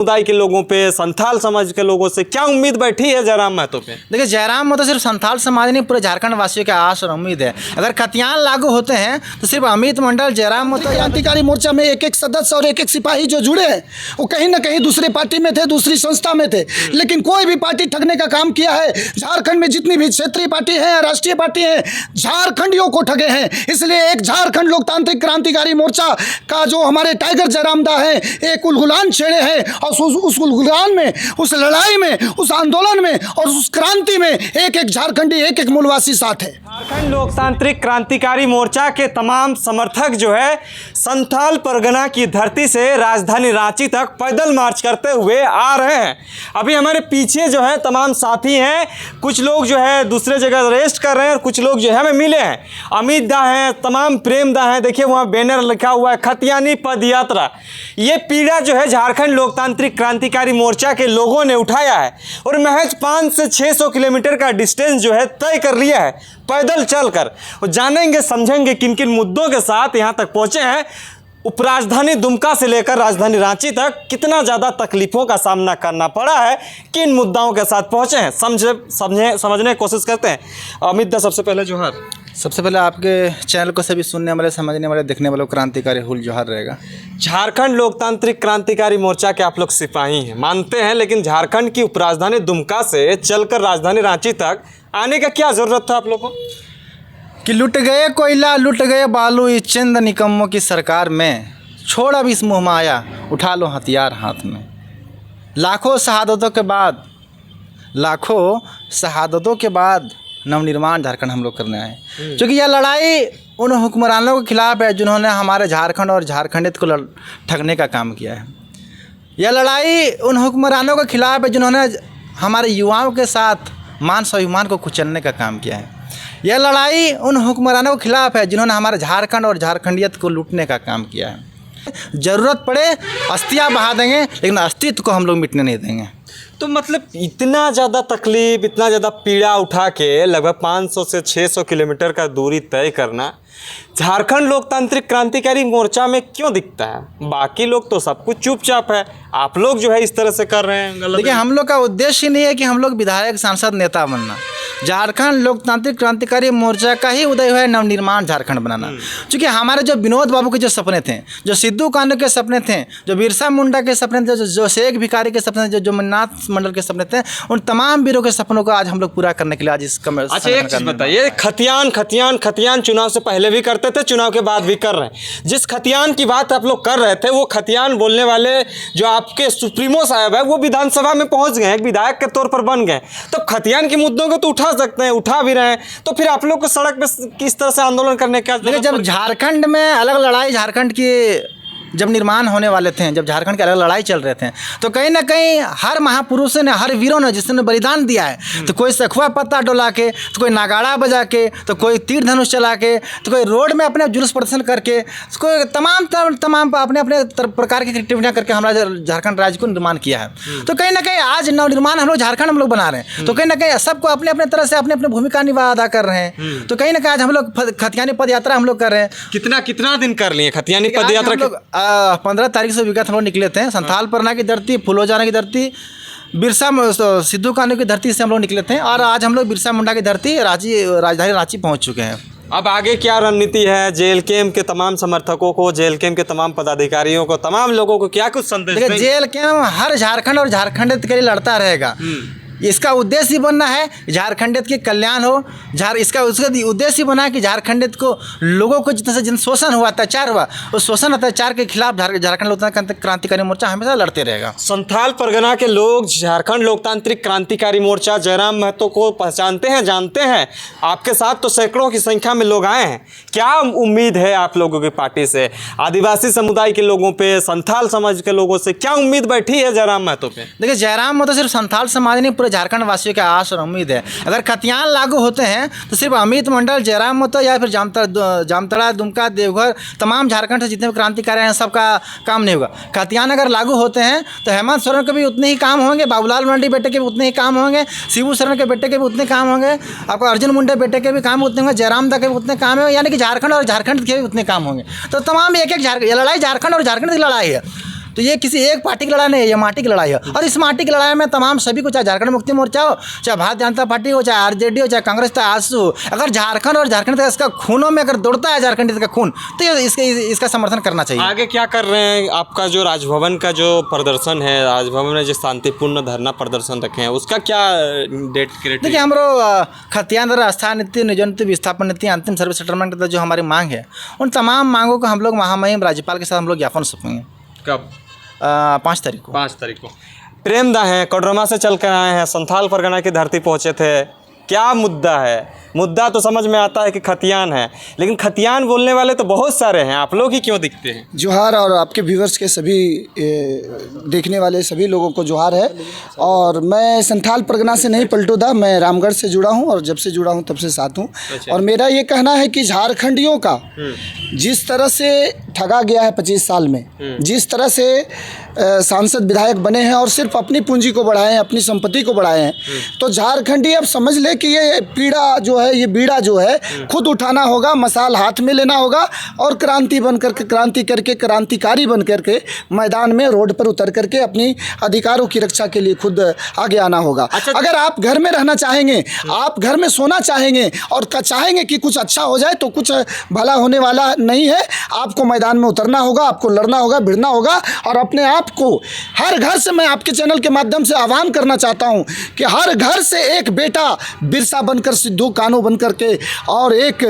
समुदाय के लोगों पे, संथाल समाज के लोगों से क्या उम्मीद बैठी है जयराम महतो पे? देखिए, जयराम महतो सिर्फ संथाल समाज नहीं, पूरे झारखंड वासियों की आस और उम्मीद है। अगर खतियान लागू होते हैं तो सिर्फ अमित मंडल, जयराम महतो, क्रांतिकारी मोर्चा में एक एक सदस्य और एक एक सिपाही जो जुड़े हैं वो कहीं ना कहीं दूसरी पार्टी में थे, दूसरी संस्था में थे, लेकिन कोई भी पार्टी ठगने का काम किया है। झारखंड में जितनी भी क्षेत्रीय पार्टी है, राष्ट्रीय पार्टी है, झारखंडियों को ठगे हैं। इसलिए एक झारखंड लोकतांत्रिक क्रांतिकारी मोर्चा का जो हमारे टाइगर जयराम दा है, एक उलगुलान छेड़े हैं और उस उलगुलान में, उस लड़ाई में, उस आंदोलन में और उस क्रांति में एक एक झारखंडी, एक एक मूलवासी साथ है। झारखंड लोकतांत्रिक क्रांतिकारी मोर्चा के तमाम समर्थक जो है संथाल परगना की धरती से राजधानी रांची तक पैदल मार्च करते हुए आ रहे हैं। अभी हमारे पीछे जो है तमाम साथी हैं, कुछ लोग जो है दूसरे जगह रेस्ट कर रहे हैं और कुछ लोग जो है हमें मिले हैं। अमित दा हैं, तमाम प्रेम दा हैं, देखिए वहाँ बैनर लिखा हुआ है खतियानी पद यात्रा। ये पीड़ा जो है झारखंड लोकतांत्रिक क्रांतिकारी मोर्चा के लोगों ने उठाया है और महज 500 से 600 किलोमीटर का डिस्टेंस जो है तय कर लिया है पैदल चलकर। और जानेंगे समझेंगे किन किन मुद्दों के साथ यहाँ तक पहुँचे हैं। उपराजधानी दुमका से लेकर राजधानी रांची तक कितना ज़्यादा तकलीफ़ों का सामना करना पड़ा है, किन मुद्दाओं के साथ पहुँचे हैं, समझने की कोशिश करते हैं। अमित दा, सबसे पहले जोहार। सबसे पहले आपके चैनल को सभी सुनने वाले, समझने वाले, देखने वालों को क्रांतिकारी हुल जोहार रहेगा। झारखंड लोकतांत्रिक क्रांतिकारी मोर्चा के आप लोग सिपाही हैं, मानते हैं, लेकिन झारखंड की उपराजधानी दुमका से चलकर राजधानी रांची तक आने का क्या ज़रूरत था आप लोगों को? कि लुट गए कोयला, लुट गए बालू, इस चंद निकम्मों की सरकार में, छोड़ अब इस मुँह माया, उठा लो हथियार हाथ में। लाखों शहादतों के बाद नवनिर्माण झारखंड हम लोग करने आए, क्योंकि यह लड़ाई उन हुक्मरानों के खिलाफ है जिन्होंने हमारे झारखंड और झारखंडित को ठगने का काम किया है। यह लड़ाई उन हुक्मरानों के खिलाफ है जिन्होंने हमारे युवाओं के साथ मान स्वाभिमान को कुचलने का काम किया है। यह लड़ाई उन हुक्मरानों के खिलाफ है जिन्होंने हमारे झारखंड और झारखंडियत को लूटने का काम किया है। ज़रूरत पड़े अस्थियाँ बहा देंगे, लेकिन अस्तित्व को हम लोग मिटने नहीं देंगे। तो मतलब इतना ज़्यादा तकलीफ, इतना ज़्यादा पीड़ा उठा के लगभग 500 से 600 किलोमीटर का दूरी तय करना झारखंड लोकतांत्रिक क्रांतिकारी मोर्चा में क्यों दिखता है? बाकी लोग तो सब कुछ चुपचाप है, आप लोग जो है इस तरह से कर रहे हैं। देखिए, हम लोग का उद्देश्य ही नहीं है कि हम लोग विधायक, सांसद, नेता बनना। झारखंड लोकतांत्रिक क्रांतिकारी मोर्चा का ही उदय हुआ है नवनिर्माण झारखंड बनाना। क्योंकि हमारे जो विनोद बाबू के जो सपने थे, जो सिद्धू कान्हू के सपने थे, जो बिरसा मुंडा के सपने थे, जो शेख भिखारी के सपने थे, जो मन्नाथ मंडल के सपने थे, उन तमाम वीरों के सपनों को आज हम लोग पूरा करने के लिए आज इस अच्छा, एक चीज़ बताइए, खतियान चुनाव से पहले भी करते थे, चुनाव के बाद भी कर रहे हैं। जिस खतियान की बात आप लोग कर रहे थे, वो खतियान बोलने वाले जो आपके सुप्रीमो साहब है, वो विधानसभा में पहुंच गए, एक विधायक के तौर पर बन गए। तो खतियान के मुद्दों को तो उठा सकते हैं, उठा भी रहे हैं, तो फिर आप लोग को सड़क पे किस तरह से आंदोलन करने का? देखिए, जब झारखंड में अलग लड़ाई, झारखंड की जब निर्माण होने वाले थे, जब झारखंड के अलग लड़ाई चल रहे थे, तो कहीं ना कहीं हर महापुरुषों ने, हर वीरों ने जिसने बलिदान दिया है, तो कोई सखुआ पत्ता डोला के, तो कोई नागाड़ा बजा के, तो कोई तीर धनुष चला के, तो कोई रोड में अपने जुलूस प्रदर्शन करके, तो कोई तमाम अपने अपने प्रकार की एक्टिविटियाँ करके हमारा झारखंड राज्य को निर्माण किया है। तो कहीं ना कहीं आज नवनिर्माण हम लोग झारखंड हम लोग बना रहे हैं, तो कहीं ना कहीं सबको अपने अपने तरह से अपने अपने भूमिका अदा कर रहे हैं। तो कहीं ना कहीं आज हम लोग खतियानी पद यात्रा हम लोग कर रहे हैं। कितना दिन कर लिए खतियानी पद यात्रा? 15 तारीख से विगत हम लोग निकले थे। संथाल परगना की धरती, फुलोजाना की धरती, बिरसा सिद्धू कान्हू की धरती से हम लोग निकले थे और आज हम लोग बिरसा मुंडा की धरती राजधानी रांची पहुंच चुके हैं। अब आगे क्या रणनीति है? JLKM के तमाम समर्थकों को, JLKM के तमाम पदाधिकारियों को, तमाम लोगों को क्या कुछ संदेश देंगे? JLKM हर झारखंड और झारखंडित के लिए लड़ता रहेगा। इसका उद्देश्य बनना है झारखंडित के कल्याण हो। इसका उद्देश्य बना है कि झारखंडित को, लोगों को जितना से जिन शोषण हुआ, अत्याचार हुआ, उस शोषण अत्याचार के खिलाफ झारखंड लोकतांत्रिक क्रांतिकारी मोर्चा हमेशा लड़ते रहेगा। संथाल परगना के लोग झारखंड लोकतांत्रिक क्रांतिकारी मोर्चा जयराम महतो को पहचानते हैं, जानते हैं। आपके साथ तो सैकड़ों की संख्या में लोग आए हैं। क्या उम्मीद है आप लोगों की पार्टी से? आदिवासी समुदाय के लोगों पे, संथाल समाज के लोगों से क्या उम्मीद बैठी है जयराम महतो पे? देखिए, जयराम महतो सिर्फ संथाल समाज नहीं, पूरे झारखंड वासियों की आस और उम्मीद है। अगर खतियान लागू होते हैं तो सिर्फ अमित मंडल, जयराम महतो या फिर जामताड़ा, दुमका, देवघर, तमाम झारखंड से जितने भी क्रांतिकारी हैं सबका काम नहीं होगा। खतियान अगर लागू होते हैं तो हेमंत सोरेन के भी उतने ही काम होंगे, बाबूलाल मरांडी बेटे के भी उतने ही काम होंगे, शिबू सोरेन के बेटे के भी उतने काम होंगे, आपको अर्जुन मुंडा बेटे के भी काम उतने होंगे, जयराम दा के भी उतने काम है, यानी कि झारखंड और झारखंड के भी उतने काम होंगे। तो तमाम एक लड़ाई झारखंड और झारखंड की लड़ाई है। तो ये किसी एक पार्टी की लड़ाई नहीं है, ये माटी की लड़ाई है। और इस माटी की लड़ाई में तमाम सभी को, चाहे झारखंड मुक्ति मोर्चा हो, चाहे भारतीय जनता पार्टी हो, चाहे आरजेडी हो, चाहे कांग्रेस, चाहे आजसू, अगर झारखंड और झारखंड का इसका खूनों में अगर दौड़ता है झारखंड का खून, तो ये इसका समर्थन करना चाहिए। आगे क्या कर रहे हैं? आपका जो राजभवन का जो प्रदर्शन है, राजभवन में जो शांतिपूर्ण धरना प्रदर्शन रखे हैं, उसका क्या डेट क्रिएट? देखिए, हमारो खतियान स्थान नीति, नियोजन नीति, विस्थापन नीति, अंतिम सर्विस सेटलमेंट का जो हमारी मांग है, उन तमाम मांगों को हम लोग महामहिम राज्यपाल के साथ हम लोग ज्ञापन सौंपेंगे। कब? 5 तारीख को। 5 तारीख को। प्रेमदा हैं, कोडरमा से चल कर आए हैं, संथाल परगना की धरती पहुँचे थे। क्या मुद्दा है? मुद्दा तो समझ में आता है कि खतियान है, लेकिन खतियान बोलने वाले तो बहुत सारे हैं, आप लोग ही क्यों दिखते हैं? जोहार, और आपके व्यूवर्स के सभी देखने वाले सभी लोगों को जोहार है। और मैं संथाल परगना से नहीं पलटूदा, मैं रामगढ़ से जुड़ा हूं और जब से जुड़ा हूं तब से साथ हूं। अच्छा। और मेरा ये कहना है कि झारखंडियों का जिस तरह से ठगा गया है 25 साल में, जिस तरह से सांसद विधायक बने हैं और सिर्फ अपनी पूंजी को बढ़ाए हैं, अपनी संपत्ति को बढ़ाए हैं, तो झारखंडी अब समझ ले कि ये पीड़ा जो है, ये बीड़ा जो है, खुद उठाना होगा, मसाल हाथ में लेना होगा और क्रांति बन करके, क्रांति करके, क्रांतिकारी बन करके मैदान में रोड पर उतर करके अपनी अधिकारों की रक्षा के लिए खुद आगे आना होगा। अच्छा, अगर आप घर में रहना चाहेंगे, आप घर में सोना चाहेंगे और चाहेंगे कि कुछ अच्छा हो जाए, तो कुछ भला होने वाला नहीं है। आपको मैदान में उतरना होगा, आपको लड़ना होगा, भिड़ना होगा और अपने आप को हर घर से, मैं आपके चैनल के माध्यम से आह्वान करना चाहता हूं कि हर घर से एक बेटा बिरसा बनकर, सिद्धू कान्हू बन करके और एक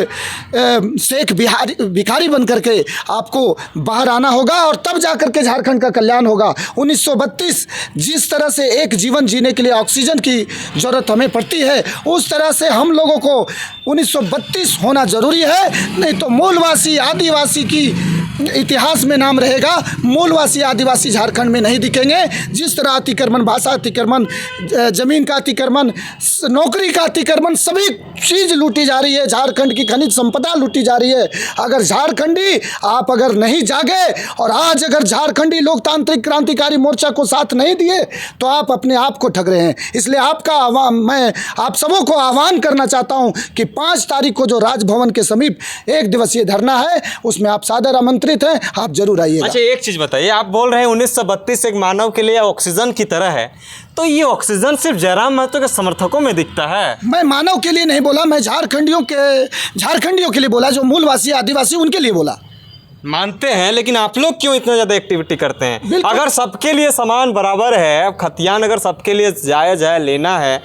शेख भिखारी बन करके आपको बाहर आना होगा और तब जा करके झारखंड का कल्याण होगा। 1932 जिस तरह से एक जीवन जीने के लिए ऑक्सीजन की ज़रूरत हमें पड़ती है, उस तरह से हम लोगों को 1932 होना ज़रूरी है, नहीं तो मूलवासी आदिवासी की इतिहास में नाम रहेगा, मूलवासी आदिवासी झारखंड में नहीं दिखेंगे। जिस तरह अतिक्रमण, भाषा अतिक्रमण, जमीन का अतिक्रमण, नौकरी का अतिक्रमण, सभी चीज़ लूटी जा रही है, झारखंड की खनिज संपदा लूटी जा रही है। अगर झारखंडी आप अगर नहीं जागे और आज अगर झारखंडी लोकतांत्रिक क्रांतिकारी मोर्चा को साथ नहीं दिए, तो आप अपने आप को ठग रहे हैं। इसलिए मैं आप सबों को आह्वान करना चाहता हूं कि 5 तारीख को जो राजभवन के समीप 1 दिवसीय धरना है, उसमें आप सादर आमंत्रित हैं, आप जरूर आइए। अच्छा, एक चीज़ बताइए, आप बोल रहे हैं 1932 एक मानव के लिए ऑक्सीजन की तरह है, तो ये ऑक्सीजन सिर्फ जयराम महतो के समर्थकों में दिखता है? मैं मानव के लिए नहीं बोला, मैं झारखंडियों के लिए बोला, जो मूलवासी आदिवासी उनके लिए बोला। मानते हैं, लेकिन आप लोग क्यों इतना ज़्यादा एक्टिविटी करते हैं? अगर सबके लिए समान बराबर है, खतियान अगर सबके लिए जायज़ है, लेना है,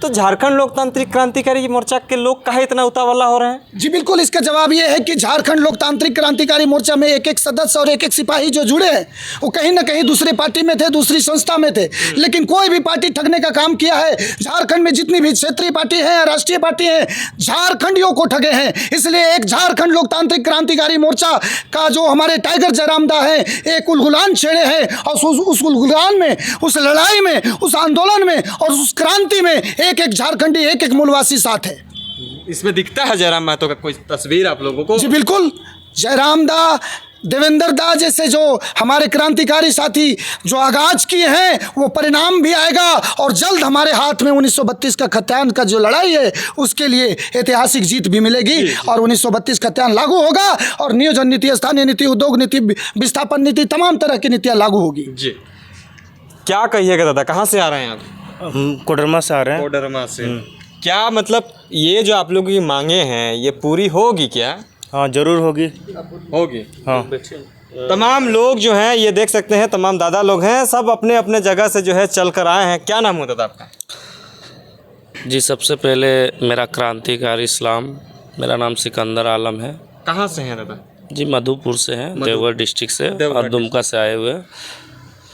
तो झारखंड लोकतांत्रिक क्रांतिकारी मोर्चा के लोग काहे इतना उतावला हो रहे हैं? जी बिल्कुल, इसका जवाब ये है कि झारखंड लोकतांत्रिक क्रांतिकारी मोर्चा में एक सदस्य और एक सिपाही जो जुड़े हैं, वो कहीं ना कहीं दूसरे पार्टी में थे, दूसरी संस्था में थे, लेकिन कोई भी पार्टी ठगने का काम किया है, झारखंड में जितनी भी क्षेत्रीय पार्टी है, राष्ट्रीय पार्टी है, झारखंडियों को ठगे हैं। इसलिए एक झारखंड लोकतांत्रिक क्रांतिकारी मोर्चा का जो हमारे टाइगर जयरामदा है, एक उलगुलान छेड़े हैं और उस उलगुलान में, उस लड़ाई में, उस आंदोलन में और उस क्रांति में एक झारखंडी, एक मूलवासी साथ है। इसमें दिखता है जयराम महतो का कोई तस्वीर आप लोगों को? जी बिल्कुल, जयराम दा, देवेंद्र दा जैसे जो हमारे क्रांतिकारी साथी जो आगाज किए हैं, वो परिणाम भी आएगा और जल्द हमारे हाथ में 1932 का खतियान का जो लड़ाई है, उसके लिए ऐतिहासिक जीत भी मिलेगी और 1932 खतियान लागू होगा और नियोजन नीति, स्थानीय नीति, उद्योग नीति, विस्थापन नीति, तमाम तरह की नीतियाँ लागू होगी। जी, क्या कहिएगा दादा, कहाँ से आ रहे हैं आप? हम कोडरमा से आ रहे हैं। कोडरमा से। क्या मतलब ये जो आप लोगों की मांगे हैं, ये पूरी होगी क्या? हाँ, जरूर होगी। होगी। हाँ, तमाम लोग जो हैं, ये देख सकते हैं, तमाम दादा लोग हैं, सब अपने अपने जगह से जो है चल कर आए हैं। क्या नाम है दादा आपका? जी, सबसे पहले मेरा क्रांतिकारी इस्लाम, मेरा नाम सिकंदर आलम है। कहाँ से हैं दादा? जी, मधुपुर से हैं, देवघर डिस्ट्रिक्ट से और दुमका से आए हुए।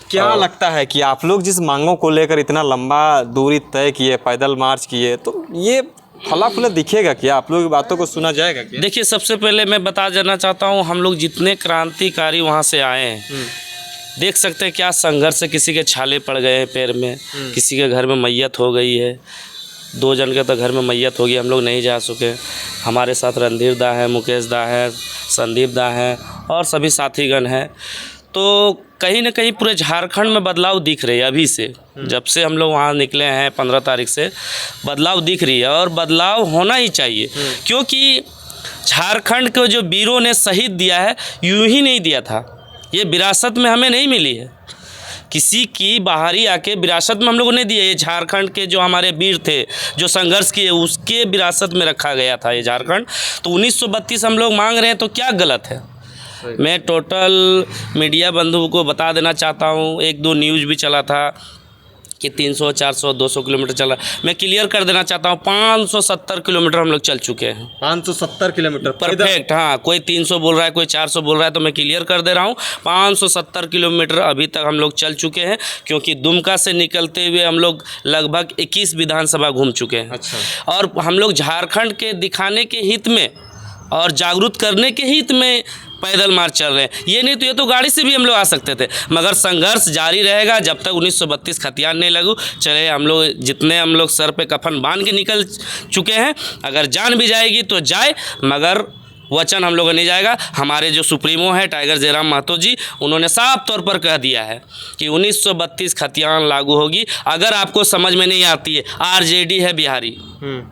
क्या लगता है कि आप लोग जिस मांगों को लेकर इतना लंबा दूरी तय किए, पैदल मार्च किए, तो ये फला फूला दिखेगा क्या? आप लोगों की बातों को सुना जाएगा क्या? देखिए, सबसे पहले मैं बता देना चाहता हूँ, हम लोग जितने क्रांतिकारी वहाँ से आए हैं, देख सकते हैं क्या संघर्ष से, किसी के छाले पड़ गए हैं पैर में, किसी के घर में मैयत हो गई है, 2 जन के तो घर में मैयत हो गई, हम लोग नहीं जा सके। हमारे साथ रणधीर दा है, मुकेश दा है, संदीप दा है और सभी साथीगण हैं। तो कहीं ना कहीं पूरे झारखंड में बदलाव दिख रही है। अभी से जब से हम लोग वहाँ निकले हैं 15 तारीख से बदलाव दिख रही है और बदलाव होना ही चाहिए, क्योंकि झारखंड को जो वीरों ने शहीद दिया है, यूं ही नहीं दिया था। ये विरासत में हमें नहीं मिली है, किसी की बाहरी आके विरासत में हम लोगों ने दी है। ये झारखंड के जो हमारे वीर थे जो संघर्ष किए उसके विरासत में रखा गया था ये झारखंड। तो 1932 हम लोग मांग रहे हैं तो क्या गलत है। मैं टोटल मीडिया बंधुओं को बता देना चाहता हूँ, एक दो न्यूज़ भी चला था कि 300, 400, 200 किलोमीटर चला। मैं क्लियर कर देना चाहता हूँ 570 किलोमीटर हम लोग चल चुके हैं। 570 किलोमीटर परफेक्ट। हाँ, कोई 300 बोल रहा है, कोई 400 बोल रहा है, तो मैं क्लियर कर दे रहा हूँ 570 किलोमीटर अभी तक हम लोग चल चुके हैं। क्योंकि दुमका से निकलते हुए हम लोग लगभग 21 विधानसभा घूम चुके हैं। अच्छा। और हम लोग झारखंड के दिखाने के हित में और जागरूक करने के हित में पैदल मार्च चल रहे हैं। ये नहीं तो ये तो गाड़ी से भी हम लोग आ सकते थे, मगर संघर्ष जारी रहेगा जब तक 1932 खतियान नहीं लगू। चले हम लोग जितने हम लोग सर पे कफन बांध के निकल चुके हैं, अगर जान भी जाएगी तो जाए, मगर वचन हम लोगों नहीं जाएगा। हमारे जो सुप्रीमो है टाइगर जयराम महतो जी, उन्होंने साफ तौर पर कह दिया है कि 1932 खतियान लागू होगी। अगर आपको समझ में नहीं आती है, आरजेडी है बिहारी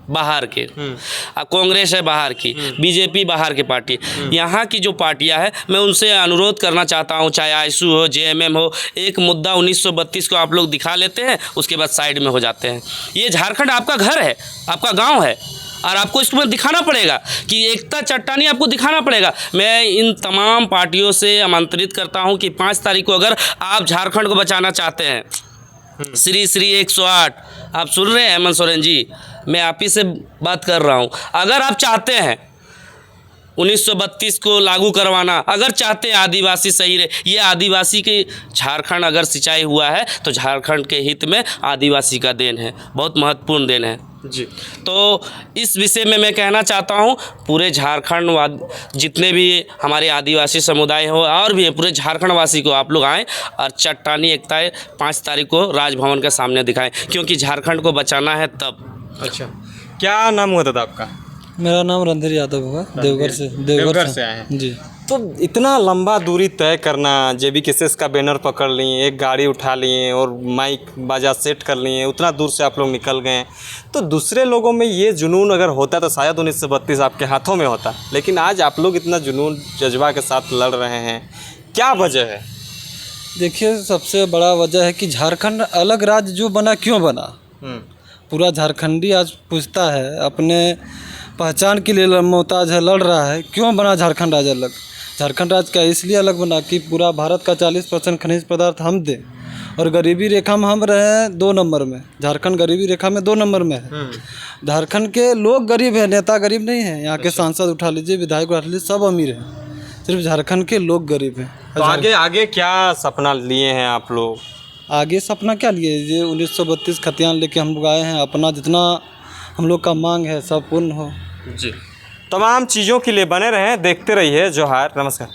बाहर के, कांग्रेस है बाहर की, बीजेपी बाहर की पार्टी, यहाँ की जो पार्टियां हैं मैं उनसे अनुरोध करना चाहता हूँ, चाहे आईसू हो, जेएमएम हो, एक मुद्दा 1932 को आप लोग दिखा लेते हैं, उसके बाद साइड में हो जाते हैं। ये झारखंड आपका घर है, आपका गाँव है, और आपको इसमें दिखाना पड़ेगा कि एकता चट्टानी आपको दिखाना पड़ेगा। मैं इन तमाम पार्टियों से आमंत्रित करता हूं कि 5 तारीख को अगर आप झारखंड को बचाना चाहते हैं, श्री 108 आप सुन रहे हैं हेमंत सोरेन जी, मैं आप ही से बात कर रहा हूं। अगर आप चाहते हैं 1932 को लागू करवाना, अगर चाहते हैं आदिवासी सही रहे, ये आदिवासी के झारखंड अगर सिंचाई हुआ है तो झारखंड के हित में आदिवासी का देन है, बहुत महत्वपूर्ण देन है जी। तो इस विषय में मैं कहना चाहता हूँ पूरे झारखंड जितने भी हमारे आदिवासी समुदाय हो और भी पूरे झारखंड वासी को आप लोग आएँ और चट्टानी एकता 5 तारीख को राजभवन के सामने दिखाएं, क्योंकि झारखंड को बचाना है तब। अच्छा, क्या नाम हुआ दादा आपका? मेरा नाम रणधीर यादव होगा, देवघर से आए हैं जी। तो इतना लंबा दूरी तय करना, जेबी केसेस का बैनर पकड़ लिए, एक गाड़ी उठा लिए और माइक बाजा सेट कर लिए, उतना दूर से आप लोग निकल गए। तो दूसरे लोगों में ये जुनून अगर होता तो शायद 1932 आपके हाथों में होता, लेकिन आज आप लोग इतना जुनून जज्बा के साथ लड़ रहे हैं, क्या वजह है? देखिए, सबसे बड़ा वजह है कि झारखंड अलग राज्य जो बना, क्यों बना। पूरा झारखंडी आज पूछता है, अपने पहचान के लिए मोहताज है, लड़ रहा है, क्यों बना झारखंड राज्य अलग। झारखंड राज्य का इसलिए अलग बना कि पूरा भारत का 40% खनिज पदार्थ हम दें, और गरीबी रेखा में हम रहे हैं 2 नंबर में। झारखंड गरीबी रेखा में 2 नंबर में है। झारखंड के लोग गरीब हैं, नेता गरीब नहीं है। यहाँ के सांसद उठा लीजिए, विधायक उठा लीजिए, सब अमीर हैं, सिर्फ झारखंड के लोग गरीब हैं। तो आगे क्या सपना लिए हैं आप लोग? आगे सपना क्या लिए, ये 1932 खतियान लेके हम लोग आए हैं, अपना जितना हम लोग का मांग है सब पूर्ण हो जी। तमाम चीज़ों के लिए बने रहें, देखते रहिए जोहार। नमस्कार।